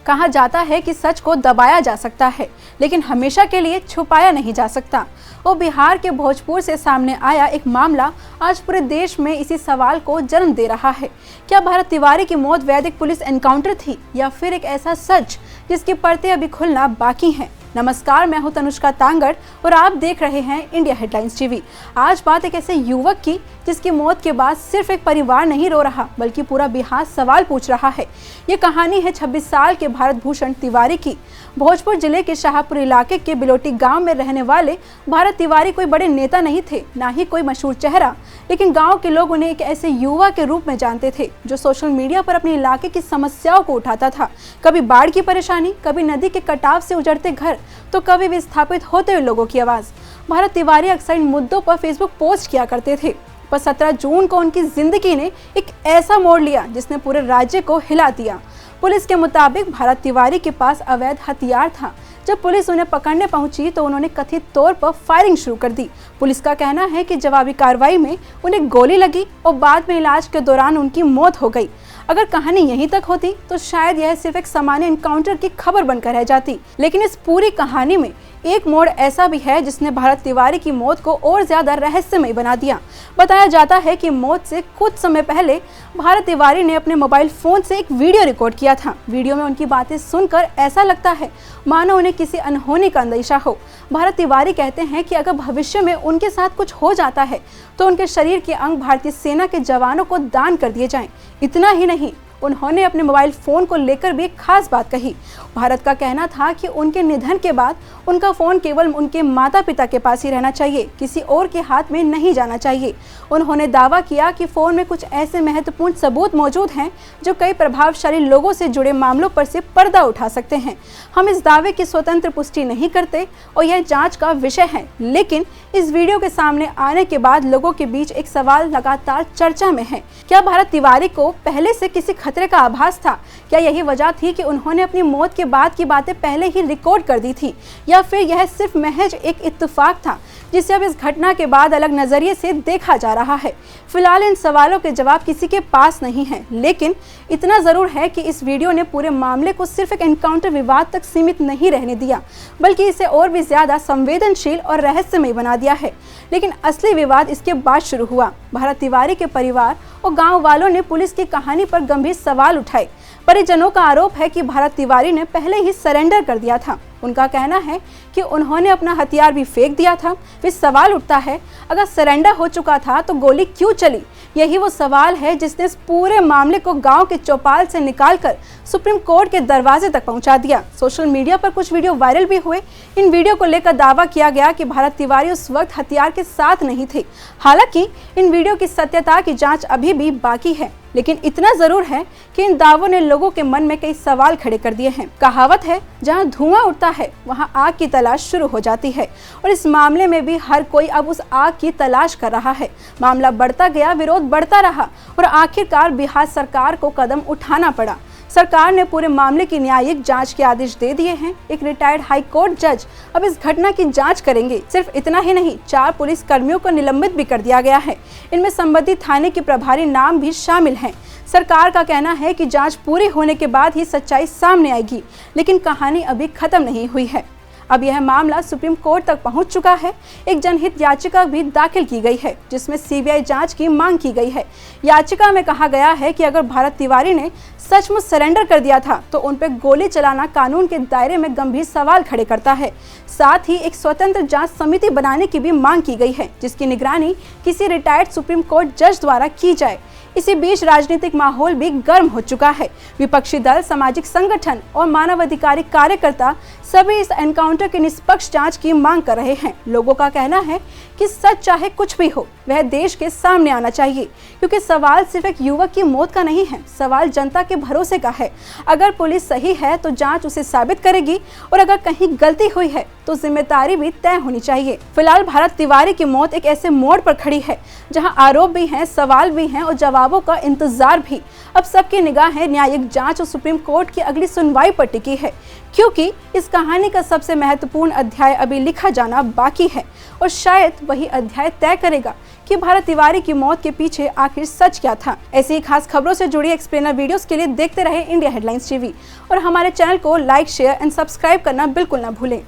कहा जाता है कि सच को दबाया जा सकता है, लेकिन हमेशा के लिए छुपाया नहीं जा सकता। और बिहार के भोजपुर से सामने आया एक मामला आज पूरे देश में इसी सवाल को जन्म दे रहा है। क्या भारत तिवारी की मौत वैदिक पुलिस एनकाउंटर थी या फिर एक ऐसा सच जिसकी परतें अभी खुलना बाकी हैं? नमस्कार, मैं हूं तनुष्का तांगड़ और आप देख रहे हैं इंडिया हेडलाइंस टीवी। आज बात एक ऐसे युवक की जिसकी मौत के बाद सिर्फ एक परिवार नहीं रो रहा बल्कि पूरा बिहार सवाल पूछ रहा है। ये कहानी है 26 साल के भारत भूषण तिवारी की। भोजपुर जिले के शाहपुर इलाके के बिलोटी गांव में रहने वाले भारत तिवारी कोई बड़े नेता नहीं थे, ना ही कोई मशहूर चेहरा, लेकिन गांव के लोग उन्हें एक ऐसे युवा के रूप में जानते थे जो सोशल मीडिया पर अपने इलाके की समस्याओं को उठाता था। कभी बाढ़ की परेशानी, कभी नदी के कटाव से उजड़ते घर, तो कभी विस्थापित होते हुए लोगों की आवाज। भारत तिवारी अक्सर इन मुद्दों पर फेसबुक पोस्ट किया करते थे। पर 17 जून को उनकी जिंदगी ने एक ऐसा मोड़ लिया जिसने पूरे राज्य को हिला दिया। पुलिस के मुताबिक भारत तिवारी के पास अवैध हथियार था। जब पुलिस उन्हें पकड़ने पहुंची तो उन्होंने कथित तौर पर फायरिंग शुरू कर दी। पुलिस का कहना है कि जवाबी कार्रवाई में उन्हें गोली लगी और बाद में इलाज के दौरान उनकी मौत हो गई। अगर कहानी यहीं तक होती तो शायद यह सिर्फ एक सामान्य एनकाउंटर की खबर बनकर रह जाती, लेकिन इस पूरी कहानी में एक मोड़ ऐसा भी है जिसने भारत तिवारी की मौत को और ज्यादा रहस्यमय बना दिया। बताया जाता है कि मौत से कुछ समय पहले भारत तिवारी ने अपने मोबाइल फोन से एक वीडियो रिकॉर्ड किया था। वीडियो में उनकी बातें सुनकर ऐसा लगता है मानो उन्हें किसी अनहोनी का अंदेशा हो। भारत तिवारी कहते हैं कि अगर भविष्य में उनके साथ कुछ हो जाता है तो उनके शरीर के अंग भारतीय सेना के जवानों को दान कर दिए जाएं। इतना ही नहीं, उन्होंने अपने मोबाइल फोन को लेकर भी एक खास बात कही। भारत का कहना था कि उनके निधन के बाद उनका फोन केवल उनके माता पिता के पास ही रहना चाहिए, किसी और के हाथ में नहीं जाना चाहिए। उन्होंने दावा किया कि फोन में कुछ ऐसे महत्वपूर्ण सबूत मौजूद हैं जो कई प्रभावशाली लोगों से जुड़े मामलों पर से पर्दा उठा सकते हैं। हम इस दावे की स्वतंत्र पुष्टि नहीं करते और यह जांच का विषय है, लेकिन इस वीडियो के सामने आने के बाद लोगों के बीच एक सवाल लगातार चर्चा में है। क्या भारत तिवारी को पहले से किसी खतरे का आभास था? क्या यही वजह थी कि उन्होंने अपनी मौत के बाद की बातें पहले ही रिकॉर्ड कर दी थी, या फिर यह सिर्फ महज एक इत्तेफाक था जिसे अब इस घटना के बाद अलग नजरिए से देखा जा रहा है? फिलहाल इन सवालों के जवाब किसी के पास नहीं है, लेकिन इतना जरूर है कि इस वीडियो ने पूरे मामले को सिर्फ एक एनकाउंटर विवाद तक सीमित नहीं रहने दिया, बल्कि इसे और भी ज्यादा संवेदनशील और रहस्यमय बना दिया है। लेकिन असली विवाद इसके बाद शुरू हुआ। भारत तिवारी के परिवार और गांव वालों ने पुलिस की कहानी पर गंभीर सवाल उठाए। परिजनों का आरोप है कि भारत तिवारी ने पहले ही सरेंडर कर दिया था। उनका कहना है कि उन्होंने अपना हथियार भी फेंक दिया था। फिर सवाल उठता है, अगर सरेंडर हो चुका था तो गोली क्यों चली? यही वो सवाल है जिसने इस पूरे मामले को गांव के चौपाल से निकालकर सुप्रीम कोर्ट के दरवाजे तक पहुंचा दिया। सोशल मीडिया पर कुछ वीडियो वायरल भी हुए। इन वीडियो को लेकर दावा किया गया कि भारत तिवारी उस वक्त हथियार के साथ नहीं थे। हालांकि इन वीडियो की सत्यता की जांच अभी भी बाकी है, लेकिन इतना जरूर है कि इन दावों ने लोगों के मन में कई सवाल खड़े कर दिए हैं। कहावत है, जहां धुआं उठता है वहां आग की तलाश शुरू हो जाती है, और इस मामले में भी हर कोई अब उस आग की तलाश कर रहा है। मामला बढ़ता गया, विरोध बढ़ता रहा और आखिरकार बिहार सरकार को कदम उठाना पड़ा। सरकार ने पूरे मामले की न्यायिक जांच के आदेश दे दिए हैं। एक रिटायर्ड हाई कोर्ट जज अब इस घटना की जांच करेंगे। सिर्फ इतना ही नहीं, 4 पुलिस कर्मियों को निलंबित भी कर दिया गया है। इनमें संबंधित थाने के प्रभारी नाम भी शामिल हैं। सरकार का कहना है कि जांच पूरी होने के बाद ही सच्चाई सामने आएगी, लेकिन कहानी अभी खत्म नहीं हुई है। अब यह मामला सुप्रीम कोर्ट तक पहुंच चुका है। एक जनहित याचिका भी दाखिल की गई है जिसमें सीबीआई जांच की मांग की गई है। याचिका में कहा गया है कि अगर भारत तिवारी ने सचमुच सरेंडर कर दिया था तो उन पर गोली चलाना कानून के दायरे में गंभीर सवाल खड़े करता है। साथ ही एक स्वतंत्र जांच समिति बनाने की भी मांग की गई है जिसकी निगरानी किसी रिटायर्ड सुप्रीम कोर्ट जज द्वारा की जाए। इसी बीच राजनीतिक माहौल भी गर्म हो चुका है। विपक्षी दल, सामाजिक संगठन और मानवाधिकारी कार्यकर्ता सभी इस एनकाउंटर की निष्पक्ष जांच की मांग कर रहे हैं। लोगों का कहना है कि सच चाहे कुछ भी हो, वह देश के सामने आना चाहिए, क्योंकि सवाल सिर्फ एक युवक की मौत का नहीं है, सवाल जनता के भरोसे का है। अगर पुलिस सही है तो जांच उसे साबित करेगी, और अगर कहीं गलती हुई है तो जिम्मेदारी भी तय होनी चाहिए। फिलहाल भारत तिवारी की मौत एक ऐसे मोड़ पर खड़ी है जहां आरोप भी हैं, सवाल भी हैं और जवाबों का इंतजार भी। अब सबकी निगाहें न्यायिक जांच और सुप्रीम कोर्ट की अगली सुनवाई पर टिकी है, क्योंकि इस कहानी का सबसे महत्वपूर्ण अध्याय अभी लिखा जाना बाकी है और शायद वही अध्याय तय करेगा कि भारत तिवारी की मौत के पीछे आखिर सच क्या था। ऐसी ही खास खबरों से जुड़ी एक्सप्लेनर वीडियोस के लिए देखते रहे इंडिया हेडलाइंस टीवी और हमारे चैनल को लाइक, शेयर एंड सब्सक्राइब करना बिल्कुल ना भूलें।